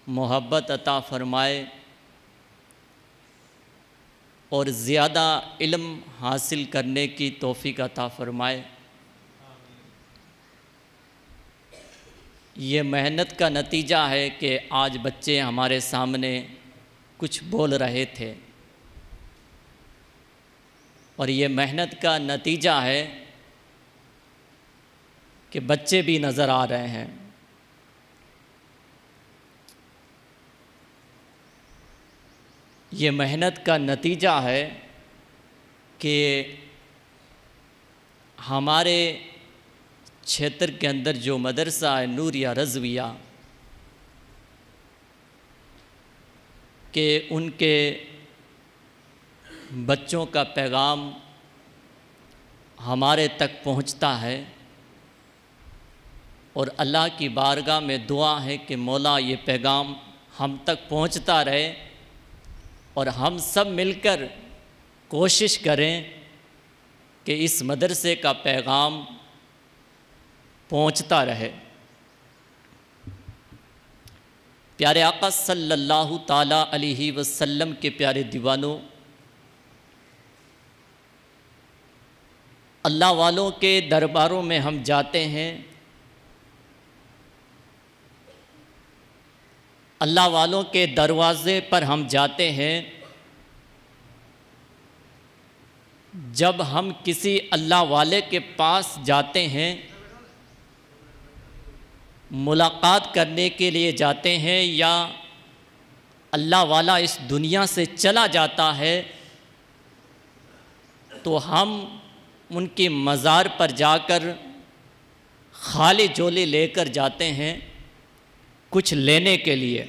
محبت عطا فرمائے اور زیادہ علم حاصل کرنے کی توفیق عطا فرمائے۔ یہ محنت کا نتیجہ ہے کہ آج بچے ہمارے سامنے کچھ بول رہے تھے، اور یہ محنت کا نتیجہ ہے کہ بچے بھی نظر آ رہے ہیں۔ یہ محنت کا نتیجہ ہے کہ ہمارے چھیتر کے اندر جو مدرسہ ہے نوریہ رضویہ، کہ ان کے بچوں کا پیغام ہمارے تک پہنچتا ہے، اور اللہ کی بارگاہ میں دعا ہے کہ مولا یہ پیغام ہم تک پہنچتا رہے، اور ہم سب مل کر کوشش کریں کہ اس مدرسے کا پیغام پہنچتا رہے۔ پیارے آقا صلی اللہ تعالیٰ علیہ وسلم کے پیارے دیوانوں، اللہ والوں کے درباروں میں ہم جاتے ہیں، اللہ والوں کے دروازے پر ہم جاتے ہیں، جب ہم کسی اللہ والے کے پاس جاتے ہیں، ملاقات کرنے کے لیے جاتے ہیں، یا اللہ والا اس دنیا سے چلا جاتا ہے، تو ہم ان کی مزار پر جا کر خالی جھولی لے کر جاتے ہیں کچھ لینے کے لیے۔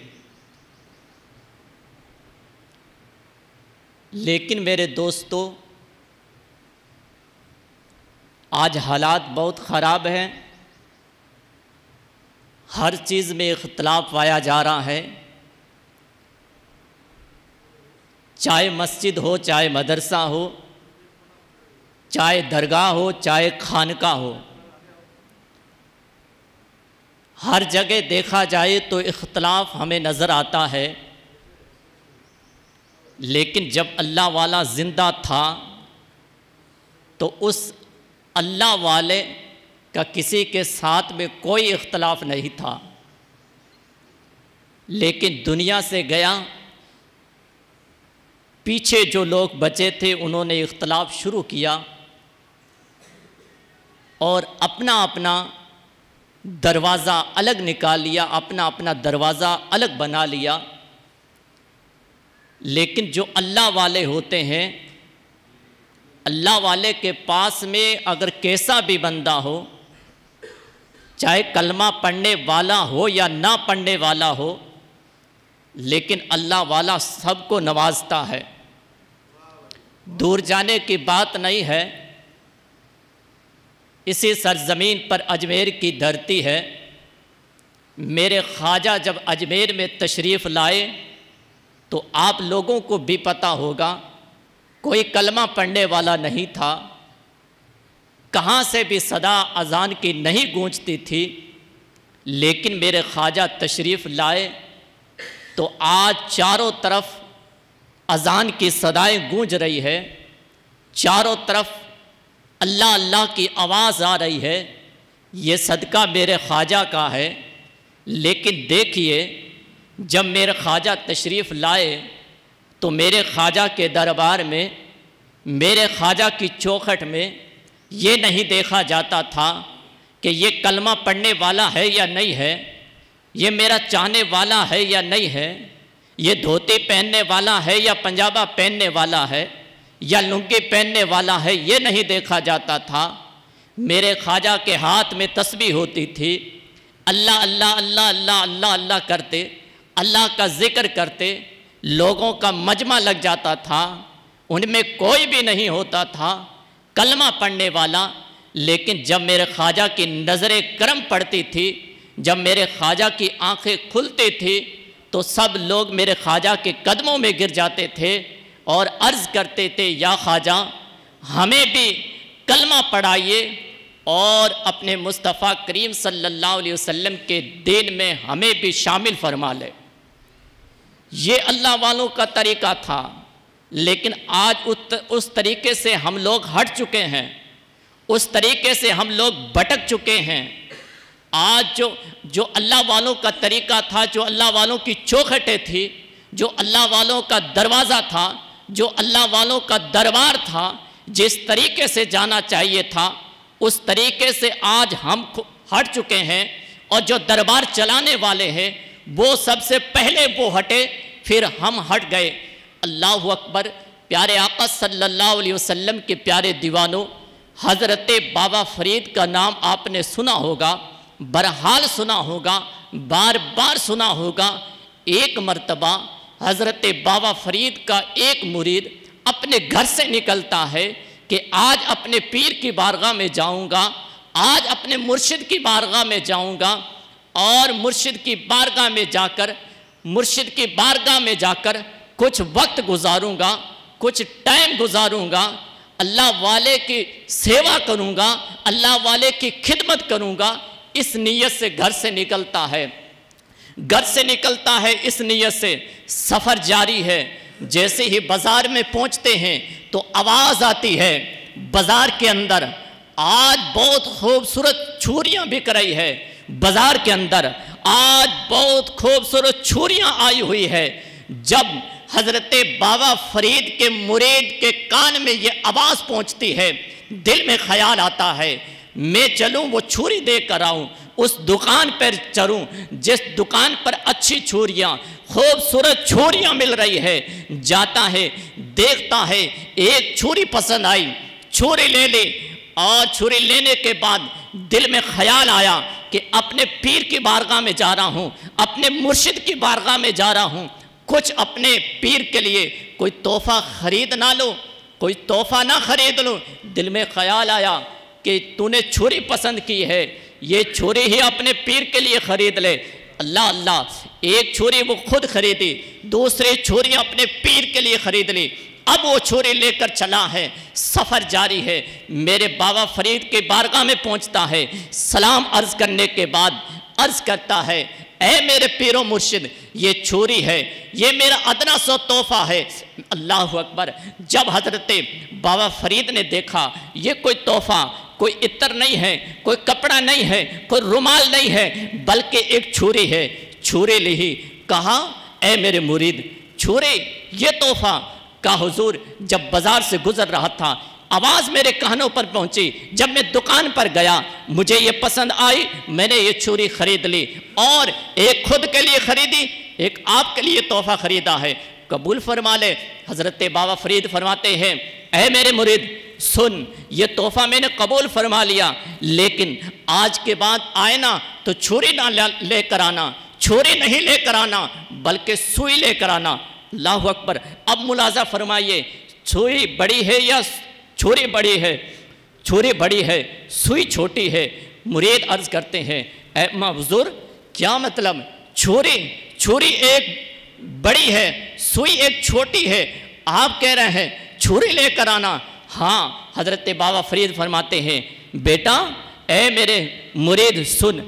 لیکن میرے دوستو، آج حالات بہت خراب ہیں، ہر چیز میں اختلاف پایا جا رہا ہے، چاہے مسجد ہو، چاہے مدرسہ ہو، چاہے درگاہ ہو، چاہے خانقاہ ہو، ہر جگہ دیکھا جائے تو اختلاف ہمیں نظر آتا ہے۔ لیکن جب اللہ والا زندہ تھا تو اس اللہ والے کا کسی کے ساتھ میں کوئی اختلاف نہیں تھا، لیکن دنیا سے گیا، پیچھے جو لوگ بچے تھے انہوں نے اختلاف شروع کیا اور اپنا اپنا دروازہ الگ نکال لیا، اپنا اپنا دروازہ الگ بنا لیا۔ لیکن جو اللہ والے ہوتے ہیں، اللہ والے کے پاس میں اگر کیسا بھی بندہ ہو، چاہے کلمہ پڑھنے والا ہو یا نہ پڑھنے والا ہو، لیکن اللہ والا سب کو نوازتا ہے۔ دور جانے کی بات نہیں ہے، اسی سرزمین پر اجمیر کی دھرتی ہے۔ میرے خواجہ جب اجمیر میں تشریف لائے تو آپ لوگوں کو بھی پتہ ہوگا، کوئی کلمہ پڑھنے والا نہیں تھا، کہاں سے بھی صدا اذان کی نہیں گونجتی تھی، لیکن میرے خواجہ تشریف لائے تو آج چاروں طرف اذان کی صدائیں گونج رہی ہے، چاروں طرف اللہ اللہ کی آواز آ رہی ہے۔ یہ صدقہ میرے خواجہ کا ہے۔ لیکن دیکھیے، جب میرے خواجہ تشریف لائے تو میرے خواجہ کے دربار میں، میرے خواجہ کی چوکھٹ میں یہ نہیں دیکھا جاتا تھا کہ یہ کلمہ پڑھنے والا ہے یا نہیں ہے، یہ میرا چاہنے والا ہے یا نہیں ہے، یہ دھوتی پہننے والا ہے یا پنجابہ پہننے والا ہے یا لنگی پہننے والا ہے، یہ نہیں دیکھا جاتا تھا۔ میرے خواجہ کے ہاتھ میں تسبیح ہوتی تھی، اللہ اللہ اللہ اللہ اللہ اللہ کرتے، اللہ کا ذکر کرتے، لوگوں کا مجمع لگ جاتا تھا، ان میں کوئی بھی نہیں ہوتا تھا کلمہ پڑھنے والا۔ لیکن جب میرے خواجہ کی نظر کرم پڑتی تھی، جب میرے خواجہ کی آنکھیں کھلتی تھی، تو سب لوگ میرے خواجہ کے قدموں میں گر جاتے تھے اور عرض کرتے تھے، یا خواجہ ہمیں بھی کلمہ پڑھائیے اور اپنے مصطفیٰ کریم صلی اللہ علیہ وسلم کے دین میں ہمیں بھی شامل فرما لے۔ یہ اللہ والوں کا طریقہ تھا، لیکن آج اس طریقے سے ہم لوگ ہٹ چکے ہیں، اس طریقے سے ہم لوگ بھٹک چکے ہیں۔ آج جو اللہ والوں کا طریقہ تھا، جو اللہ والوں کی چوکھٹیں تھی، جو اللہ والوں کا دروازہ تھا، جو اللہ والوں کا دربار تھا، جس طریقے سے جانا چاہیے تھا اس طریقے سے آج ہم ہٹ چکے ہیں، اور جو دربار چلانے والے ہیں وہ سب سے پہلے وہ ہٹے، پھر ہم ہٹ گئے۔ اللہ اکبر۔ پیارے آقا صلی اللہ علیہ وسلم کے پیارے دیوانوں، حضرت بابا فرید کا نام آپ نے سنا ہوگا، برحال سنا ہوگا، بار بار سنا ہوگا۔ ایک مرتبہ حضرت بابا فرید کا ایک مرید اپنے گھر سے نکلتا ہے کہ آج اپنے پیر کی بارگاہ میں جاؤں گا، آج اپنے مرشد کی بارگاہ میں جاؤں گا، اور مرشد کی بارگاہ میں جا کر کچھ وقت گزاروں گا، کچھ ٹائم گزاروں گا، اللہ والے کی سیوا کروں گا، اللہ والے کی خدمت کروں گا۔ اس نیت سے گھر سے نکلتا ہے، اس نیت سے سفر جاری ہے۔ جیسے ہی بازار میں پہنچتے ہیں تو آواز آتی ہے، بازار کے اندر آج بہت خوبصورت چھریاں بک رہی ہے، بازار کے اندر آج بہت خوبصورت چھریاں آئی ہوئی ہے۔ جب حضرت بابا فرید کے مرید کے کان میں یہ آواز پہنچتی ہے، دل میں خیال آتا ہے میں چلوں وہ چھری دے کر آؤں، اس دکان پر چلوں جس دکان پر اچھی چھریاں، خوبصورت چھریاں مل رہی ہے۔ جاتا ہے، دیکھتا ہے، ایک چھری پسند آئی، چھری لے لی، اور چھری لینے کے بعد دل میں خیال آیا کہ اپنے پیر کی بارگاہ میں جا رہا ہوں، اپنے مرشد کی بارگاہ میں جا رہا ہوں، کچھ اپنے پیر کے لیے کوئی تحفہ خرید نہ لو، کوئی تحفہ نہ خرید لو۔ دل میں خیال آیا کہ تو نے چھری پسند کی ہے، یہ چھری ہی اپنے پیر کے لیے خرید لے۔ اللہ، ایک چھری وہ خود خریدی، دوسری چھری اپنے پیر کے لیے خرید لی۔ اب وہ چھری لے کر چلا ہے، سفر جاری ہے۔ میرے بابا فرید کے بارگاہ میں پہنچتا ہے، سلام عرض کرنے کے بعد عرض کرتا ہے، اے میرے پیر و مرشد، یہ چھری ہے، یہ میرا ادنا سو تحفہ ہے۔ اللہ اکبر۔ جب حضرت بابا فرید نے دیکھا یہ کوئی تحفہ، کوئی عطر نہیں ہے، کوئی کپڑا نہیں ہے، کوئی رومال نہیں ہے، بلکہ ایک چھری ہے، چھری لی، کہا اے میرے مرید، چھری یہ تحفہ؟ کہا حضور، جب بازار سے گزر رہا تھا آواز میرے کانوں پر پہنچی، جب میں دکان پر گیا مجھے یہ پسند آئی، میں نے یہ چھری خرید لی، اور ایک خود کے لیے خریدی، ایک آپ کے لیے تحفہ خریدا ہے، قبول فرما لے۔ حضرت بابا فرید فرماتے ہیں، اے میرے مرید سن، یہ تحفہ میں نے قبول فرما لیا، لیکن آج کے بعد آئے نا تو چھری نہ لے کر آنا، چھری نہیں لے کر آنا بلکہ سوئی لے کر آنا۔ اللہ اکبر۔ اب ملاحظہ فرمائیے، چھری بڑی ہے یا چھری بڑی ہے؟ چھری بڑی ہے، سوئی چھوٹی ہے۔ مرید عرض کرتے ہیں، اے حضور کیا مطلب؟ چھری ایک بڑی ہے، سوئی ایک چھوٹی ہے، آپ کہہ رہے ہیں چھری لے کر آنا؟ ہاں۔ حضرت بابا فرید فرماتے ہیں، بیٹا اے میرے مرید سن،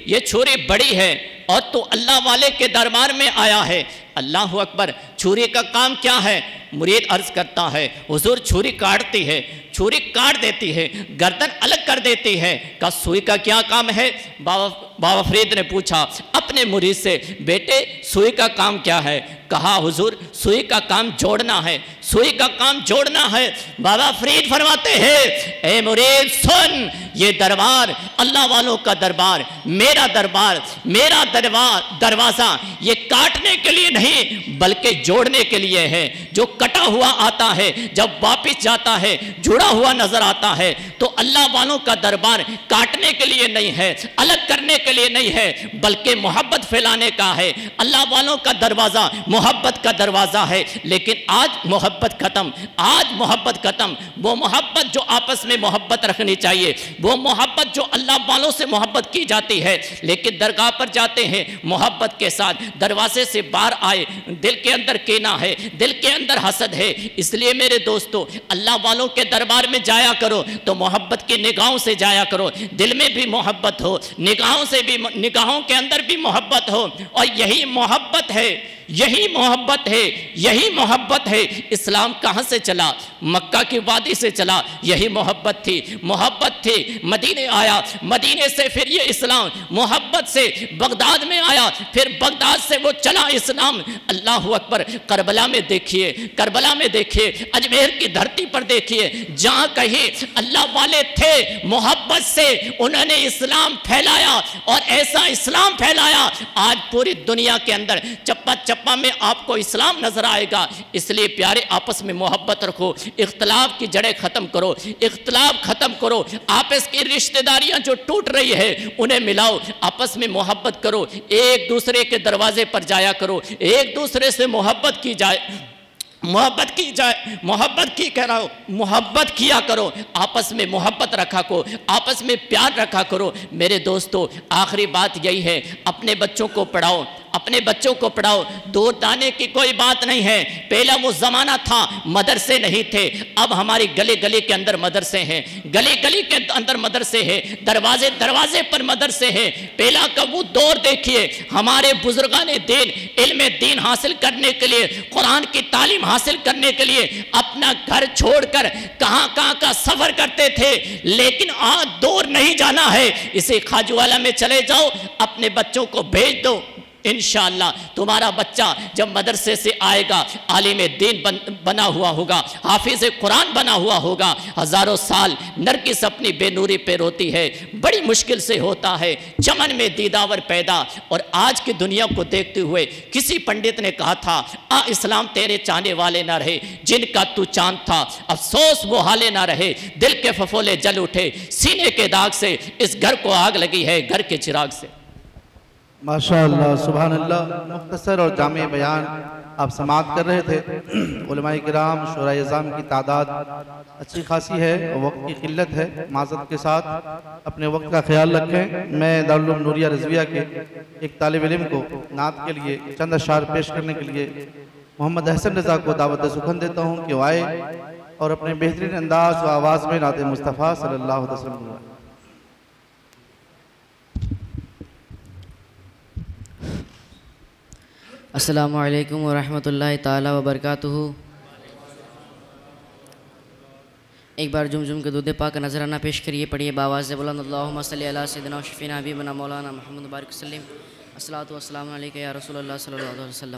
یہ چھری بڑی ہے اور تو اللہ والے کے دربار میں آیا ہے۔ اللہ اکبر۔ چھری کا کام کیا ہے؟ مرید عرض کرتا ہے، حضور چھری کاٹتی ہے، چھری کاٹ دیتی ہے، گردن الگ کر دیتی ہے۔ کہا سوئی کا کیا کام ہے؟ بابا فرید نے پوچھا اپنے مرید سے، بیٹے سوئی کا کام کیا ہے؟ کہا حضور سوئی کا کام جوڑنا ہے، سوئی کا کام جوڑنا ہے۔ بابا فرید فرماتے ہیں، اے مرید سن، یہ دربار اللہ والوں کا دربار، میرا دروازہ یہ کاٹنے کے لیے نہیں بلکہ جوڑنے کے لیے ہے۔ جو کٹا ہوا آتا ہے جب واپس جاتا ہے جڑا ہوا نظر آتا ہے، تو اللہ والوں کا دربار کاٹنے کے لیے نہیں ہے، الگ کرنے کے لیے نہیں ہے، بلکہ محبت پھیلانے کا ہے۔ اللہ والوں کا دروازہ محبت کا دروازہ ہے، لیکن آج محبت ختم، وہ محبت جو آپس میں محبت رکھنی چاہیے، وہ محبت جو اللہ والوں سے محبت کی جاتی ہے، لیکن درگاہ پر جاتے ہیں محبت کے ساتھ، دروازے سے باہر آئے دل کے اندر کینہ ہے، دل کے اندر حسد ہے۔ اس لیے میرے دوستو، اللہ والوں کے دربار میں جایا کرو تو محبت کی نگاہوں سے جایا کرو، دل میں بھی محبت ہو، نگاہوں کے اندر بھی محبت ہو، اور یہی محبت ہے، یہی محبت ہے، یہی محبت ہے۔ اسلام کہاں سے چلا؟ مکہ کی وادی سے چلا، یہی محبت تھی، محبت تھی۔ مدینے آیا، مدینے سے پھر یہ اسلام محبت سے بغداد میں آیا، پھر بغداد سے وہ چلا اسلام۔ اللہ اکبر، کربلا میں دیکھیے، کربلا میں دیکھیے، اجمیر کی دھرتی پر دیکھیے، جہاں کہیں اللہ والے تھے محبت سے انہوں نے اسلام پھیلایا، اور ایسا اسلام پھیلایا آج پوری دنیا کے اندر چپا چپا میں آپ کو اسلام نظر آئے گا۔ اس لیے پیارے آپس میں محبت رکھو، اختلاف کی جڑیں ختم کرو، اختلاف ختم کرو، آپس کی رشتہ داریاں جو ٹوٹ رہی ہے انہیں ملاؤ، آپس میں محبت کرو، ایک دوسرے کے دروازے پر جایا کرو، ایک دوسرے سے محبت کی جائے، محبت کی جائے، محبت کی کہہ رہا ہوں، محبت کیا کرو، آپس میں محبت رکھا کرو، آپس میں پیار رکھا کرو۔ میرے دوستو، آخری بات یہی ہے، اپنے بچوں کو پڑھاؤ، اپنے بچوں کو پڑھاؤ، دور جانے کی کوئی بات نہیں ہے۔ پہلا وہ زمانہ تھا مدرسے نہیں تھے، اب ہماری گلے گلے کے اندر مدرسے ہیں، گلے گلے کے اندر مدرسے ہیں، دروازے دروازے پر مدرسے ہیں۔ پہلا کا وہ دور دیکھیے، ہمارے بزرگان دین علم دین حاصل کرنے کے لیے، قرآن کی تعلیم حاصل کرنے کے لیے اپنا گھر چھوڑ کر کہاں کہاں کا سفر کرتے تھے، لیکن آج دور نہیں جانا ہے، اسے خاجوالا میں چلے جاؤ، اپنے بچوں کو بھیج دو، انشاءاللہ تمہارا بچہ جب مدرسے سے آئے گا عالم دین بنا ہوا ہوگا، حافظ قرآن بنا ہوا ہوگا۔ ہزاروں سال نرگس اپنی بے نوری پہ روتی ہے، بڑی مشکل سے ہوتا ہے چمن میں دیداور پیدا۔ اور آج کی دنیا کو دیکھتے ہوئے کسی پنڈت نے کہا تھا، اسلام تیرے چاہنے والے نہ رہے جن کا تو چاند تھا، افسوس وہ حالے نہ رہے، دل کے ففولے جل اٹھے سینے کے داغ سے، اس گھر کو آگ لگی ہے گھر کے چراغ سے۔ ماشاءاللہ، سبحان اللہ، مختصر اور جامع بیان آپ سماعت کر رہے تھے۔ علماء کرام، شورائے عظام کی تعداد اچھی خاصی ہے، وقت کی قلت ہے، معذرت کے ساتھ اپنے وقت کا خیال رکھیں۔ میں دارالعلوم نوریہ رضویہ کے ایک طالب علم کو نعت کے لیے چند اشعار پیش کرنے کے لیے محمد احسن رضا کو دعوت سخن دیتا ہوں کہ وہ آئے اور اپنے بہترین انداز و آواز میں نعت مصطفیٰ صلی اللہ علیہ وسلم۔ السلام علیکم ورحمۃ اللہ تعالی وبرکاتہ۔ ایک بار جم کے دودھ پاک کا نذرانہ پیش کریے، پڑھیے باواز بلند، اللہم صلی علی سیدنا و شفینا حبیبنا مولانا محمد بارک وسلم، الصلاۃ والسلام علیکہ یا رسول اللہ صلی اللہ علیہ وسلم۔